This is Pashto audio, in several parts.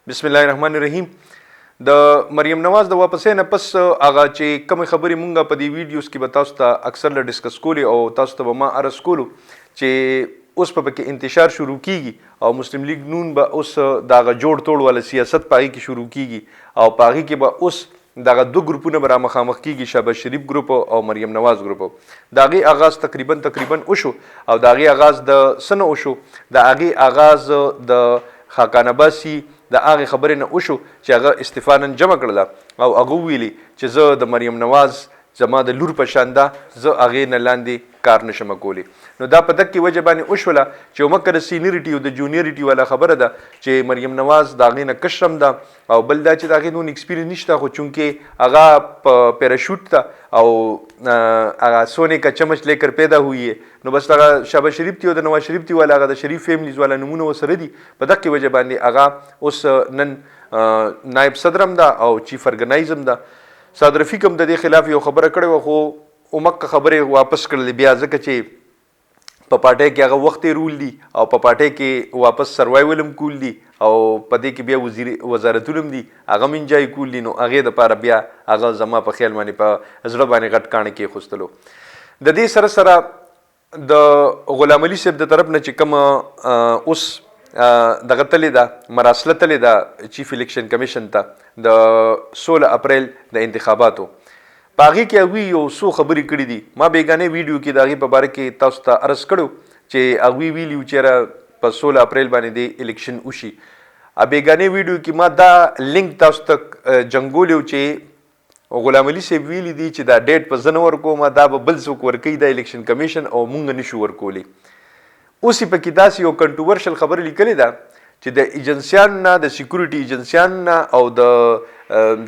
بسم الله الرحمن الرحیم. د مریم نواز د واپسې نه پس هغه چې کوم خبرې مونږه په دې ویډیوز کې به تاسو ته اکثر له ډسکس کولې او تاسو ته به ما عرض کولو چې اوس په کې انتشار شروع کیږي او مسلم لیگ نون به اوس دغه جوړ توړ ولا سیاست پاغي کې شروع کیږي او پاغي کې به اوس دغه دو ګروپونه به را مخامخ کیږي، شهباز شریف ګروپ او مریم نواز ګروپ. دغه آغاز تقریبا وشو او دغه آغاز د سنه وشو. دغه آغاز د خاقان عباسي د هغه خبرې نه وشو چې هغه استعفا نن جمع کړله او هغه ویلي چې زه د مریم نواز زما د لور په شان ده، زه هغې نه لاندې کار نشم کولی. نو دا په دغه وجه باندې وشوله چې مکه د سینیریټي او د جونیریټي والا خبره ده چې مریم نواز د هغې نه کشرم ده او بل دا چې د هغې نون ایکسپیرینس نشته، خو چونکې هغه په پیراشوټ ته او هغه سونے کا چمچ لیکر پیدا ہوئی ہے، نو بس هغه شهباز شریف تی او د نواز شریف تی والا هغه د شریف فیملیز والا نمونه ورسره دي. په دغه وجه باندې هغه اوس نن نائب صدرم ده او چیف ارګنایزم ده. صادر رفیق هم د دې خلاف یو خبره کړې وه، خو مکه خبرې واپس کړلې بیا ځکه چې په پارټۍ کې هغه وخت رول دي او په پارټۍ کې واپس سروایول هم کول دي او په دې کې بیا وزارتونه هم دي هغه هم انجای کول دي. نو هغې دپاره بیا هغه زما په خیال باندې په زړه باندې غټ کاڼه کېښوستلو. د دې سره سره د غلام علي صاحب د طرف نه چې کوم اوس دغه تلې ده مراسله تلې ده چیف الیکشن کمیشن ته د 16 اپریل د انتخاباتو، په هغې کې هغوی یو څو خبرې کړي دي. ما بیګانې ویډیو کې د هغې په باره کې تاسو ته عرض کړو چې هغوی ویلي وو چې په 16 اپریل باندې د الیکشن وشي. بیګانې ویډیو کې ما دا لینک تاسو ته جنګولی و چې غلام علي صاحب ویلي دي چې دا ډیټ په زه نه ورکوم، دا به بل څوک ورکوي دا الیکشن کمیشن او مونږ نشو ورکولی. اوس یې پکې داسې یو کنټروورشل خبره لیکلې ده چې د ایجنسیانو نه د سیکورټي ایجنسیانو نه او د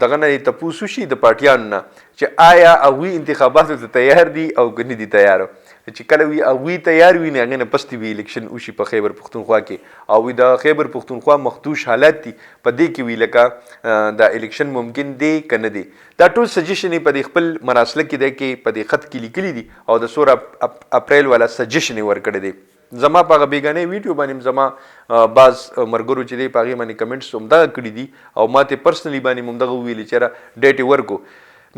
دغه نه یې تپوس وشي د پارټیانو نه چې آیا هغوی انتخاباتو ته تیار دي او که نه دي تیار. چې کله وي هغوی تیار وي نو هغې نه پس وي الیکشن وشي په خیبر پښتونخوا کې او وي د خیبر پښتونخوا مخدوش حالات دي په دې کې وي لکه دا الیکشن ممکن دی که نه دی. دا ټول سجیشن یې په دې خپل مراسله کې دی کې په دې خط کې لیکلي دي او د 16 اپریل والا سجیشن یې ورکړی دی. زما په هغه بیګانې ویډیو باندې زما بعض ملګرو چې دی په هغې باندې کمنټس همدغه کړي دي او ما ته پرسنلي باندې هم همدغه وویلي چې یاره ډیټ یې ورکو.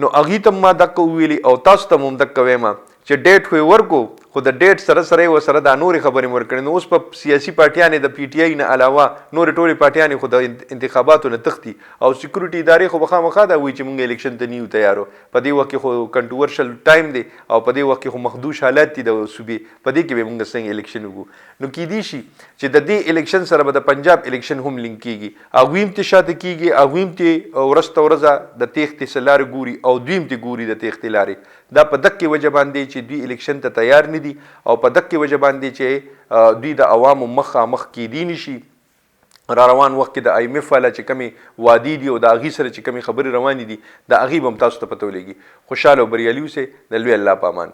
نو هغې ته ما دقه وویلي او تاسو ته هم دقه وایم چې ډیټ خو یې ورکو، خو د ډیټ سره سره یې ورسره دا نورې خبرې مې ورکړې. نو اوس په سیاسي پارټیانې د پی ټي آی نه علاوه نورې ټولې پارټیانې خو د انتخاباتو نه تښتي او سیکورټي ادارې خو به خامخا دا وایي چې مونږ الیکشن ته نه یو تیارو. په دې وخت کې خو کنټروورشل ټایم دی او په دې وخت کې خو مخدوش حالات دي د صوبې، په دې کې به مونږ څنګه الیکشن وکړو. نو کیدای شي چې د دې الیکشن سره به د پنجاب الیکشن هم لینک کیږي، هغوی هم ترې شاته کیږي، هغوی هم ترې ورځ ته ورځه د تېښتې څه لارې ګوري او دوی هم ترې ګوري د تېښتې لارې. دا په دقې وجه باندې چې دوی الیکشن ته تیار نه دي او په دقې وجه باندې چې دوی د عوامو مخامخ کیدی نشي. را روان وخت کې د آی ایم ایف والا چې کمې وعدې دي او د هغې سره چې کمې خبرې روانې دي د هغې به هم تاسو ته پته ولګي. خوشحاله او بریالي اوسئ. د لوی الله په امان.